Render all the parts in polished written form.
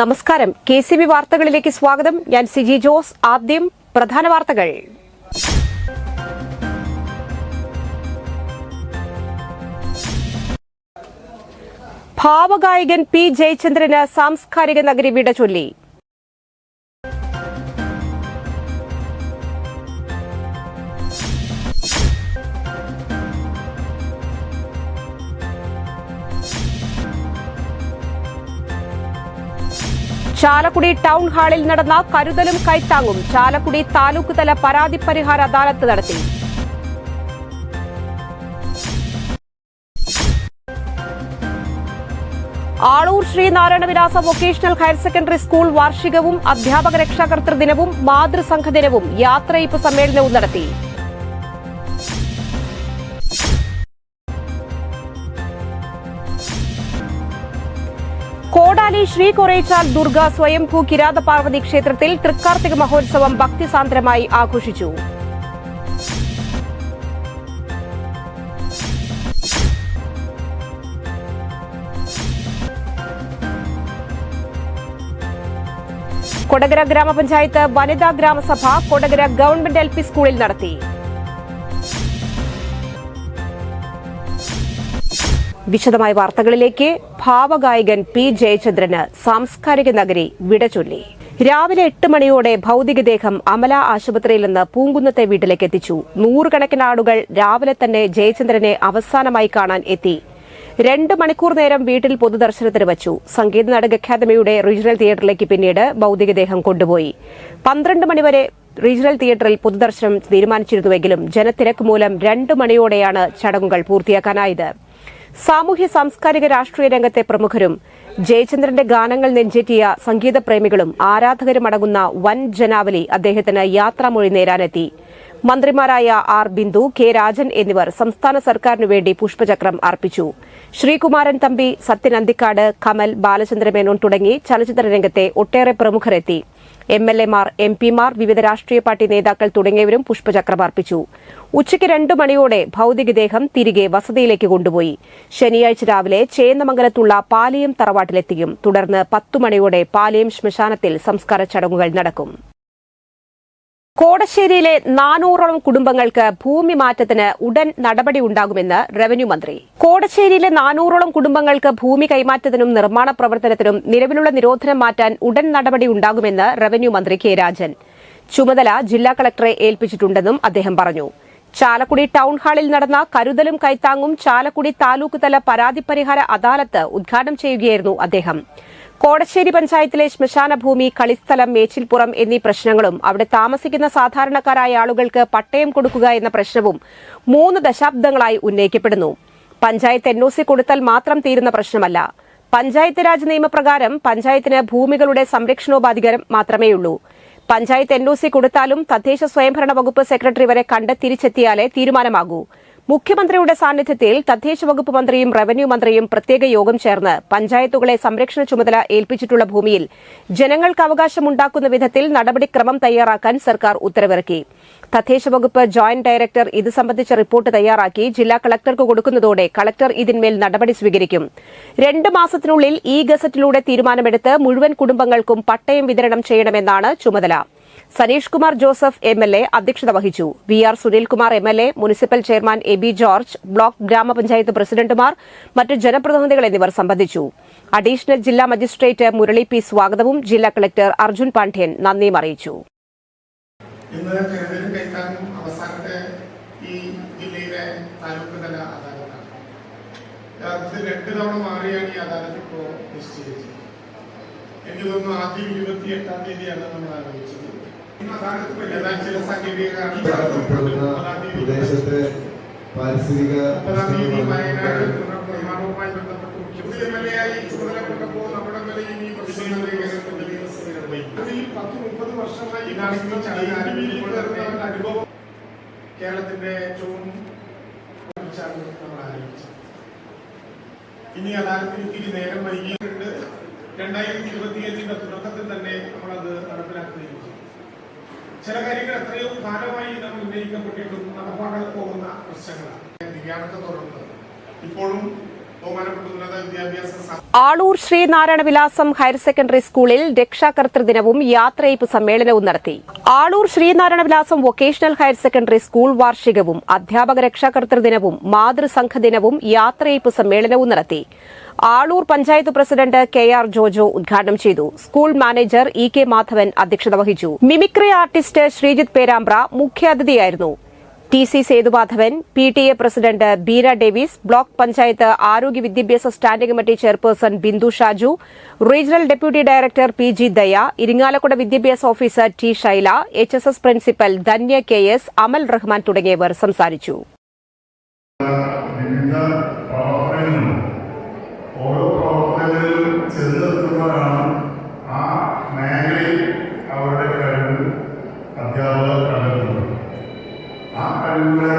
നമസ്കാരം. KCB വാർത്തകളിലേക്ക് സ്വാഗതം. ഞാൻ സിജി ജോസ്. ആദ്യം പ്രധാന വാർത്തകൾ. ഭാവഗായകൻ പി ജയചന്ദ്രന് സാംസ്കാരിക നഗരി വിട ചൊല്ലി. ചാലക്കുടി ടൗൺ ഹാളിൽ നടന്ന കരുതലും കൈത്താങ്ങും ചാലക്കുടി താലൂക്ക് തല പരാതി പരിഹാര അദാലത്ത് നടത്തി. Aloor Sreenarayana Vilasa vocational higher secondary school വാർഷികവും അധ്യാപക രക്ഷാകർതൃ ദിനവും മാതൃസംഘ ദിനവും യാത്രയയപ്പ് സമ്മേളനവും നടത്തി. കോടാലി ശ്രീ കൊറേച്ചാൽ ദുർഗ സ്വയംഭൂ കിരാത പാർവതി ക്ഷേത്രത്തിൽ തൃക്കാർത്തിക മഹോത്സവം ഭക്തിസാന്ദ്രമായി ആഘോഷിച്ചു. കൊടകര ഗ്രാമപഞ്ചായത്ത് വനിതാ ഗ്രാമസഭ കൊടകര ഗവൺമെന്റ് LP സ്കൂളിൽ നടത്തി. വിശദമായ വാർത്തകളിലേക്ക്. ഭാവഗായകൻ പി ജയചന്ദ്രന് സാംസ്കാരിക നഗരി വിട ചൊല്ലി. രാവിലെ 8 മണിയോടെ ഭൌതികദേഹം അമല ആശുപത്രിയിൽ നിന്ന് പൂങ്കുന്നത്തെ വീട്ടിലേക്ക് എത്തിച്ചു. നൂറുകണക്കിന് ആളുകൾ രാവിലെ തന്നെ ജയചന്ദ്രനെ അവസാനമായി കാണാൻ എത്തി. 2 മണിക്കൂർ നേരം വീട്ടിൽ പൊതുദർശനത്തിന് വച്ചു. സംഗീത നാടക അക്കാദമിയുടെ റീജിയണൽ തിയേറ്ററിലേക്ക് പിന്നീട് ഭൌതികദേഹം കൊണ്ടുപോയി. 12 മണിവരെ റീജിയണൽ തിയേറ്ററിൽ പൊതുദർശനം തീരുമാനിച്ചിരുന്നുവെങ്കിലും ജനത്തിരക്ക് മൂലം 2 മണിയോടെയാണ് ചടങ്ങുകൾ പൂർത്തിയാക്കാനായത്. സാമൂഹ്യ സാംസ്കാരിക രാഷ്ട്രീയ രംഗത്തെ പ്രമുഖരും ജയചന്ദ്രന്റെ ഗാനങ്ങൾ നെഞ്ചേറ്റിയ സംഗീതപ്രേമികളും ആരാധകരും അടങ്ങുന്ന വൻ ജനാവലി അദ്ദേഹത്തിന് യാത്രാമൊഴി നേരാനെത്തി. മന്ത്രിമാരായ R. ബിന്ദു, K. രാജൻ എന്നിവർ സംസ്ഥാന സർക്കാരിനു വേണ്ടി പുഷ്പചക്രം അർപ്പിച്ചു. ശ്രീകുമാരൻ തമ്പി, സത്യൻ അന്തിക്കാട്, കമൽ, ബാലചന്ദ്രമേനോൻ തുടങ്ങി ചലച്ചിത്ര രംഗത്തെ ഒട്ടേറെ പ്രമുഖരെത്തി. MLA മാർ, MP മാർ, വിവിധ രാഷ്ട്രീയ പാർട്ടി നേതാക്കൾ തുടങ്ങിയവരും പുഷ്പചക്രം അർപ്പിച്ചു. ഉച്ചയ്ക്ക് 2 മണിയോടെ ഭൌതികദേഹം തിരികെ വസതിയിലേക്ക് കൊണ്ടുപോയി. ശനിയാഴ്ച രാവിലെ ചേന്നമംഗലത്തുള്ള പാലിയം തറവാട്ടിലെത്തിക്കും. തുടർന്ന് 10 മണിയോടെ പാലിയം ശ്മശാനത്തിൽ സംസ്കാര ചടങ്ങുകൾ നടക്കും. കോടശ്ശേരിയിലെ 400ഓളം കുടുംബങ്ങൾക്ക് ഭൂമി മാറ്റത്തിന് ഉടൻ നടപടിയുണ്ടാകുമെന്ന് റവന്യൂ മന്ത്രി. കോടശ്ശേരിയിലെ 400ഓളം കുടുംബങ്ങൾക്ക് ഭൂമി കൈമാറ്റത്തിനും നിർമ്മാണ പ്രവർത്തനത്തിനും നിലവിലുള്ള നിരോധനം മാറ്റാൻ ഉടൻ നടപടിയുണ്ടാകുമെന്ന് റവന്യൂ മന്ത്രി K. രാജൻ. ചുമതല ജില്ലാ കളക്ടറെ ഏൽപ്പിച്ചിട്ടുണ്ടെന്നും അദ്ദേഹം പറഞ്ഞു. ചാലക്കുടി ടൗൺ ഹാളിൽ നടന്ന കരുതലും കൈത്താങ്ങും ചാലക്കുടി താലൂക്ക് തല പരാതി പരിഹാര അദാലത്ത് ഉദ്ഘാടനം ചെയ്യുകയായിരുന്നു അദ്ദേഹം. കോടശ്ശേരി പഞ്ചായത്തിലെ ശ്മശാന ഭൂമി, കളിസ്ഥലം, മേച്ചിൽപ്പുറം എന്നീ പ്രശ്നങ്ങളും അവിടെ താമസിക്കുന്ന സാധാരണക്കാരായ ആളുകൾക്ക് പട്ടയം കൊടുക്കുക എന്ന പ്രശ്നവും 3 ദശാബ്ദങ്ങളായി ഉന്നയിക്കപ്പെടുന്നു. പഞ്ചായത്ത് NOC കൊടുത്താൽ മാത്രം തീരുന്ന പ്രശ്നമല്ല. പഞ്ചായത്ത് രാജ് നിയമപ്രകാരം പഞ്ചായത്തിന് ഭൂമികളുടെ സംരക്ഷണോപാധികാരം മാത്രമേയുള്ളൂ. പഞ്ചായത്ത് NOC കൊടുത്താലും തദ്ദേശ സ്വയംഭരണ വകുപ്പ് സെക്രട്ടറി വരെ കണ്ട് തിരിച്ചെത്തിയാലേ തീരുമാനമാകൂ. മുഖ്യമന്ത്രിയുടെ സാന്നിധ്യത്തിൽ തദ്ദേശ വകുപ്പ് മന്ത്രിയും റവന്യൂ മന്ത്രിയും പ്രത്യേക യോഗം ചേർന്ന് പഞ്ചായത്തുകളെ സംരക്ഷണ ചുമതല ഏൽപ്പിച്ചിട്ടുള്ള ഭൂമിയിൽ ജനങ്ങൾക്ക് അവകാശമുണ്ടാക്കുന്ന വിധത്തിൽ നടപടിക്രമം തയ്യാറാക്കാൻ സർക്കാർ ഉത്തരവിറക്കി. തദ്ദേശ വകുപ്പ് ജോയിന്റ് ഡയറക്ടർ ഇത് സംബന്ധിച്ച റിപ്പോർട്ട് തയ്യാറാക്കി ജില്ലാ കളക്ടർക്ക് കൊടുക്കുന്നതോടെ കളക്ടർ ഇതിന്മേൽ നടപടി സ്വീകരിക്കും. 2 മാസത്തിനുള്ളിൽ ഗസറ്റിലൂടെ തീരുമാനമെടുത്ത് മുഴുവൻ കുടുംബങ്ങൾക്കും പട്ടയം വിതരണം ചെയ്യണമെന്നാണ് ചുമതല. സനീഷ് കുമാർ ജോസഫ് MLA അധ്യക്ഷത വഹിച്ചു. VR Sunilkumar MLA, municipal chairman AB George, block ഗ്രാമപഞ്ചായത്ത് പ്രസിഡന്റുമാർ, മറ്റ് ജനപ്രതിനിധികൾ എന്നിവർ സംബന്ധിച്ചു. അഡീഷണൽ ജില്ലാ മജിസ്ട്രേറ്റ് മുരളി P. സ്വാഗതവും ജില്ലാ കളക്ടർ അർജുൻ പാണ്ഡ്യൻ നന്ദിയും അറിയിച്ചു. എനിക്ക് തോന്നുന്നു ആദ്യം 28-ാം തീയതിയാണ് നമ്മൾ ആരംഭിച്ചത്. പ്രദേശത്തെ പാരിസ്ഥിതിക വയനാട് നിർമ്മാണവുമായി ബന്ധപ്പെട്ട് മുഖ്യമന്ത്രി MLA ആയി ചുമതലപ്പെട്ടപ്പോൾ നമ്മുടെ നിലയിൽ ഈ പ്രശ്നം 10-30 വർഷമായി അനുഭവം കേരളത്തിന്റെ ഏറ്റവും നമ്മൾ ആരംഭിച്ചത്. ഇനി അദാലത്തിൽ ഇത്തിരി നേരം വൈകിയിട്ടുണ്ട്. 2025 തുടക്കത്തിൽ തന്നെ നമ്മളത് നടപ്പിലാക്കുകയും ചെയ്യും. ചില കാര്യങ്ങൾ എത്രയോ കാലമായി നമ്മൾ ഉന്നയിക്കപ്പെട്ടിട്ടും നടപ്പാക്കാൻ പോകുന്ന പ്രശ്നങ്ങളാണ്. ദിവ്യാംഗത്തെ തുടർന്ന് ഇപ്പോഴും ബഹുമാനപ്പെട്ട ഉന്നത വിദ്യാഭ്യാസ ആളൂർ ശ്രീനാരായണ വിലാസം ഹയർ സെക്കൻഡറി സ്കൂളിൽ രക്ഷാകർതൃ ദിനവും യാത്രയയപ്പ് സമ്മേളനവും നടത്തി. Aloor Sreenarayana Vilasam vocational higher secondary school വാർഷികവും അധ്യാപക രക്ഷാകർതൃ ദിനവും മാതൃസംഘ ദിനവും യാത്രയയപ്പ് സമ്മേളനവും നടത്തി. ആളൂർ പഞ്ചായത്ത് പ്രസിഡന്റ് KR ജോജോ ഉദ്ഘാടനം ചെയ്തു. സ്കൂൾ മാനേജർ EK മാധവൻ അധ്യക്ഷത വഹിച്ചു. മിമിക്രി ആർട്ടിസ്റ്റ് ശ്രീജിത്ത് പേരാമ്പ്ര മുഖ്യാതിഥിയായിരുന്നു. TC Sethumadhavan, PTA president Beera Davis, block panchayat ആരോഗ്യ വിദ്യാഭ്യാസ standing committee chairperson Bindu Shaju, regional deputy director PG Daya, Irinjalakuda വിദ്യാഭ്യാസ officer T Shaila, HSS principal Dhanya KS, Amal Rahman തുടങ്ങിയവർ സംസാരിച്ചു. ഓരോ പ്രവർത്തനങ്ങളിലും ചെന്നെത്തുന്നവരാണ് ആ മേഖലയിൽ അവരുടെ കഴിവ് അധ്യാപകർ കണ്ടെത്തുന്നത്. ആ കഴിവുകളെ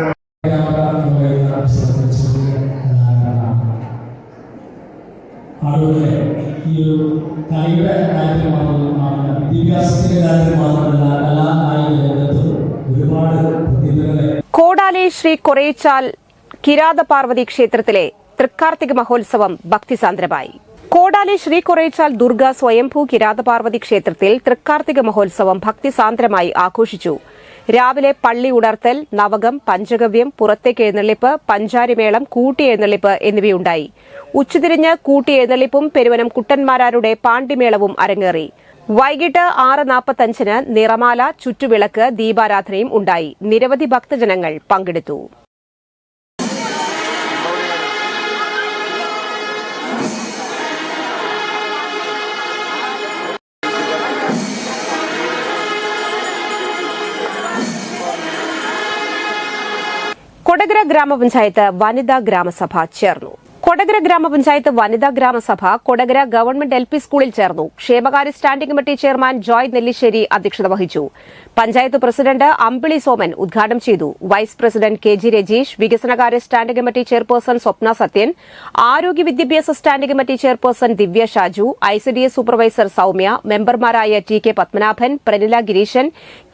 ആളുകളെ ഈ ഒരു കളിയുടെ കാര്യത്തിൽ മാത്രമല്ല വിദ്യാഭ്യാസത്തിന്റെ കാര്യത്തിൽ മാത്രമല്ല എല്ലാ കായിക രംഗത്തും ഒരുപാട് പ്രതിഭകളെ. കോടാലി ശ്രീ കൊറേച്ചാൽ കിരാത പാർവതി ക്ഷേത്രത്തിലെ തൃക്കാർത്തിക മഹോത്സവം ഭക്തിസാന്ദ്രമായി. കോടാലി ശ്രീ കൊറേച്ചാൽ ദുർഗ സ്വയംഭൂ കിരാത പാർവതി ക്ഷേത്രത്തിൽ തൃക്കാർത്തിക മഹോത്സവം ഭക്തിസാന്ദ്രമായി ആഘോഷിച്ചു. രാവിലെ പള്ളി ഉണർത്തൽ, നവകം, പഞ്ചഗവ്യം, പുറത്തേക്ക് എഴുന്നള്ളിപ്പ്, പഞ്ചാരിമേളം, കൂട്ടിയെഴുന്നള്ളിപ്പ് എന്നിവയുണ്ടായി. ഉച്ചതിരിഞ്ഞ് കൂട്ടിയെഴുന്നള്ളിപ്പും പെരുവനം കുട്ടന്മാരാരുടെ പാണ്ടിമേളവും അരങ്ങേറി. വൈകിട്ട് 6:45 നിറമാല, ചുറ്റുവിളക്ക്, ദീപാരാധനയും ഉണ്ടായി. നിരവധി ഭക്തജനങ്ങൾ പങ്കെടുത്തു. കൊടകര ഗ്രാമപഞ്ചായത്ത് വനിതാ ഗ്രാമസഭ ചേർന്നു. കൊടകര ഗ്രാമപഞ്ചായത്ത് വനിതാ ഗ്രാമസഭ കൊടകര ഗവൺമെന്റ് LP സ്കൂളിൽ ചേർന്നു. ക്ഷേമകാര്യ standing committee chairman Joy Nellissery അധ്യക്ഷത വഹിച്ചു. പഞ്ചായത്ത് പ്രസിഡന്റ് അമ്പിളി സോമൻ ഉദ്ഘാടനം ചെയ്തു. വൈസ് പ്രസിഡന്റ് KG രജീഷ്, വികസനകാര്യ standing committee chairperson Swapna Sathyan, ആരോഗ്യ വിദ്യാഭ്യാസ standing committee chairperson Divya Shaju, ICDS supervisor Soumya, മെമ്പർമാരായ TK Padmanabhan, Pranila Gireeshan,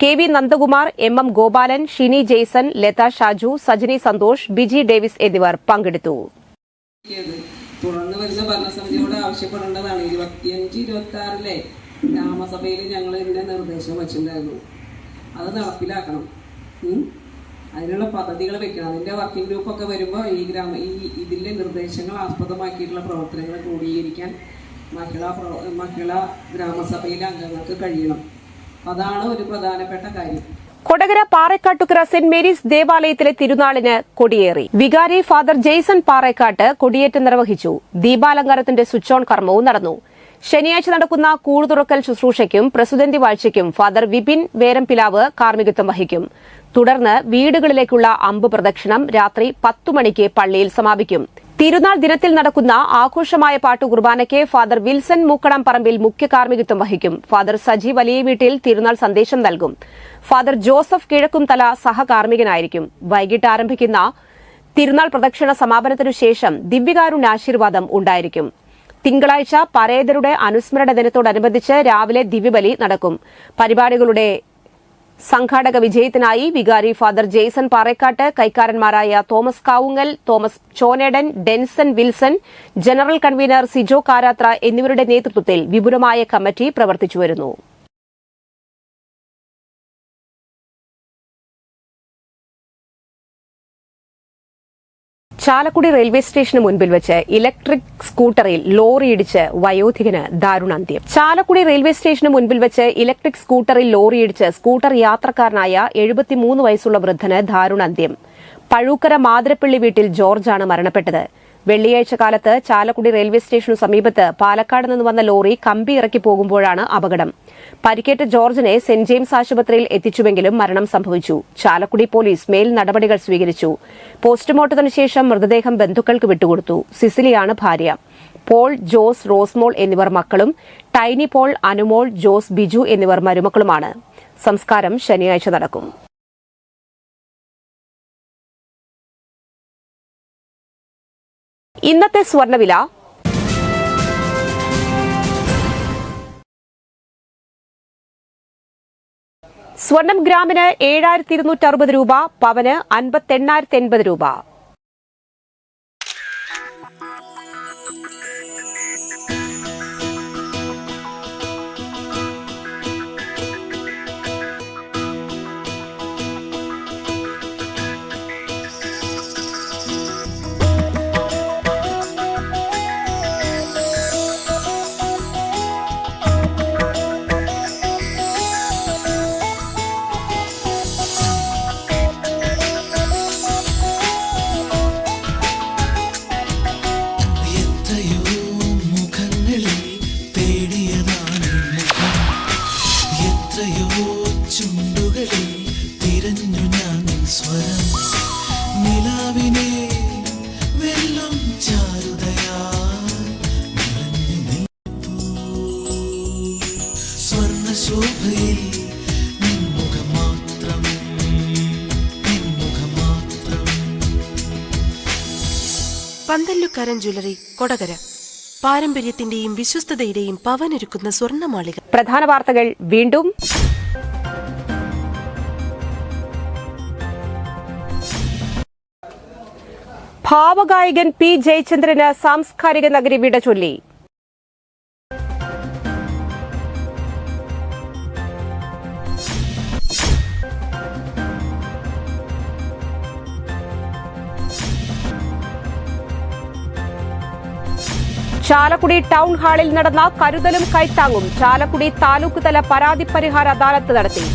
KV Nandakumar, MM Gopalan, Shini Jaison, Latha Shaju, Sajini Santhosh, Biji Davis എന്നിവർ പങ്കെടുത്തു. തുടർന്ന് വരുന്ന ഭരണസമിതിയോട് ആവശ്യപ്പെടേണ്ടതാണ്. 25-26 ഗ്രാമസഭയിൽ ഞങ്ങൾ ഇതിന്റെ നിർദ്ദേശം വെച്ചിട്ടുണ്ടായിരുന്നു. അത് നടപ്പിലാക്കണം. അതിനുള്ള പദ്ധതികൾ വെക്കണം. അതിന്റെ വർക്കിംഗ് ഗ്രൂപ്പൊക്കെ വരുമ്പോൾ ഇതിന്റെ നിർദ്ദേശങ്ങൾ ആസ്പദമാക്കിയിട്ടുള്ള പ്രവർത്തനങ്ങൾ ക്രോഡീകരിക്കാൻ മഹിളാ ഗ്രാമസഭയിലെ അംഗങ്ങൾക്ക് കഴിയണം. അതാണ് ഒരു പ്രധാനപ്പെട്ട കാര്യം. കൊടകര പാറേക്കാട്ടുകര സെന്റ് മേരീസ് ദേവാലയത്തിലെ തിരുനാളിന് കൊടിയേറി. വികാരി ഫാദർ ജെയ്സൺ പാറേക്കാട്ട് കൊടിയേറ്റം നിർവഹിച്ചു. ദീപാലങ്കാരത്തിന്റെ സ്വിച്ച് ഓൺ കർമ്മവും നടന്നു. ശനിയാഴ്ച നടക്കുന്ന കൂടുതുറക്കൽ ശുശ്രൂഷയ്ക്കും പ്രസിഡന്റി വാഴ്ചയ്ക്കും ഫാദർ വിപിൻ വേരംപിലാവ് കാർമ്മികത്വം വഹിക്കും. തുടർന്ന് വീടുകളിലേക്കുള്ള അമ്പ് പ്രദക്ഷിണം രാത്രി 10 മണിക്ക് പള്ളിയിൽ സമാപിക്കും. തിരുനാൾ ദിനത്തിൽ നടക്കുന്ന ആഘോഷമായ പാട്ടുകുർബാനയ്ക്ക് ഫാദർ വിൽസൺ മൂക്കടം പറമ്പിൽ മുഖ്യ കാർമ്മികത്വം വഹിക്കും. ഫാദർ സജി വലിയ വീട്ടിൽ തിരുനാൾ സന്ദേശം നൽകും. ഫാദർ ജോസഫ് കിഴക്കുംതല സഹകാർമ്മികനായിരിക്കും. വൈകിട്ട് ആരംഭിക്കുന്ന തിരുനാൾ പ്രദക്ഷിണ സമാപനത്തിനു ശേഷം ദിവ്യകാരുണ്യാശീർവാദം ഉണ്ടായിരിക്കും. തിങ്കളാഴ്ച പരേതരുടെ അനുസ്മരണ ദിനത്തോടനുബന്ധിച്ച് രാവിലെ ദിവ്യബലി നടക്കും. പരിപാടികളുടെ സംഘാടക വിജയത്തിനായി വികാരി ഫാദർ ജെയ്സൺ പാറേക്കാട്ട്, കൈക്കാരന്മാരായ Thomas Kavungal, Thomas Chonedan, Denson Wilson, general convener Sijo Karathra എന്നിവരുടെ നേതൃത്വത്തിൽ വിപുലമായ കമ്മിറ്റി പ്രവർത്തിച്ചുവരുന്നു. ചാലക്കുടി റെയിൽവേ സ്റ്റേഷന് മുൻപിൽ വെച്ച് ഇലക്ട്രിക് സ്കൂട്ടറിൽ ലോറിയിടിച്ച് വയോധികന് ദാരുണാന്ത്യം. ചാലക്കുടി റെയിൽവേ സ്റ്റേഷന് മുൻപിൽ വെച്ച് ഇലക്ട്രിക് സ്കൂട്ടറിൽ ലോറിയിടിച്ച് സ്കൂട്ടർ യാത്രക്കാരനായ 73 വയസ്സുള്ള വൃദ്ധന് ദാരുണാന്ത്യം. പഴൂക്കര മാതിരപ്പള്ളി വീട്ടിൽ ജോർജാണ് മരണപ്പെട്ടത്. വെള്ളിയാഴ്ച കാലത്ത് ചാലക്കുടി റെയിൽവേ സ്റ്റേഷനു സമീപത്ത് പാലക്കാട് നിന്ന് വന്ന ലോറി കമ്പി ഇറക്കി പോകുമ്പോഴാണ് അപകടം. പരിക്കേറ്റ ജോർജിനെ സെന്റ് ജെയിംസ് ആശുപത്രിയിൽ എത്തിച്ചുവെങ്കിലും മരണം സംഭവിച്ചു. ചാലക്കുടി പോലീസ് മേൽ നടപടികൾ സ്വീകരിച്ചു. പോസ്റ്റ്മോർട്ടത്തിനു ശേഷം മൃതദേഹം ബന്ധുക്കൾക്ക് വിട്ടുകൊടുത്തു. സിസിലിയാണ് ഭാര്യ. പോൾ, ജോസ്, റോസ്മോൾ എന്നിവർ മക്കളും ടൈനി പോൾ, അനുമോൾ, ജോസ്, ബിജു എന്നിവർ മരുമക്കളുമാണ്. സംസ്കാരം ശനിയാഴ്ച നടക്കും. ഇന്നത്തെ സ്വർണ്ണവില സ്വർണം ഗ്രാമിന് 7260 രൂപ, പവന് 58,080 രൂപ. ശോഭയിൽ നിൻമുഖം മാത്രം, നിൻമുഖം മാത്രം. പന്തല്ലുക്കാരൻ ജ്വല്ലറി കൊടകര പാരമ്പര്യത്തിന്റെയും വിശ്വസ്തതയുടെയും പവനൊരുക്കുന്ന സ്വർണ്ണമാളിക. പ്രധാന വാർത്തകൾ വീണ്ടും. ഭാവഗായകൻ പി ജയചന്ദ്രന് സാംസ്കാരിക നഗരി വിട ചൊല്ലി. ചാലക്കുടി ടൗൺ ഹാളിൽ നടന്ന കരുതലും കൈത്താങ്ങും ചാലക്കുടി താലൂക്ക് തല പരാതി പരിഹാര അദാലത്ത് നടത്തി.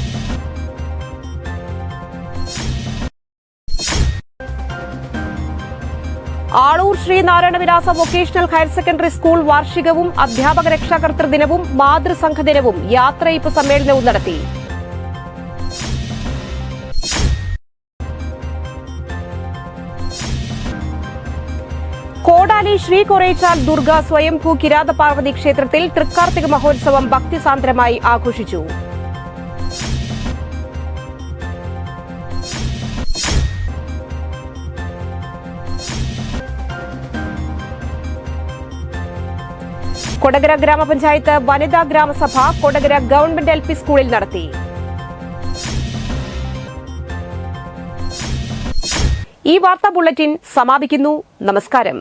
Aloor Sreenarayana Vilasa vocational higher secondary school വാർഷികവും അധ്യാപക രക്ഷാകർതൃ ദിനവും മാതൃസംഘ ദിനവും യാത്രയയപ്പ് സമ്മേളനവും നടത്തി. കോടാലി ശ്രീ കൊറേച്ചാൽ ദുർഗ സ്വയംഭൂ കിരാത പാർവതി ക്ഷേത്രത്തിൽ തൃക്കാർത്തിക മഹോത്സവം ഭക്തിസാന്ദ്രമായി ആഘോഷിച്ചു. കൊടകര ഗ്രാമപഞ്ചായത്ത് വനിതാ ഗ്രാമസഭ കൊടകര ഗവൺമെന്റ് LP സ്കൂളിൽ നടത്തി. ഈ വാർത്താ ബുള്ളറ്റിൻ സമാപിക്കുന്നു. നമസ്കാരം.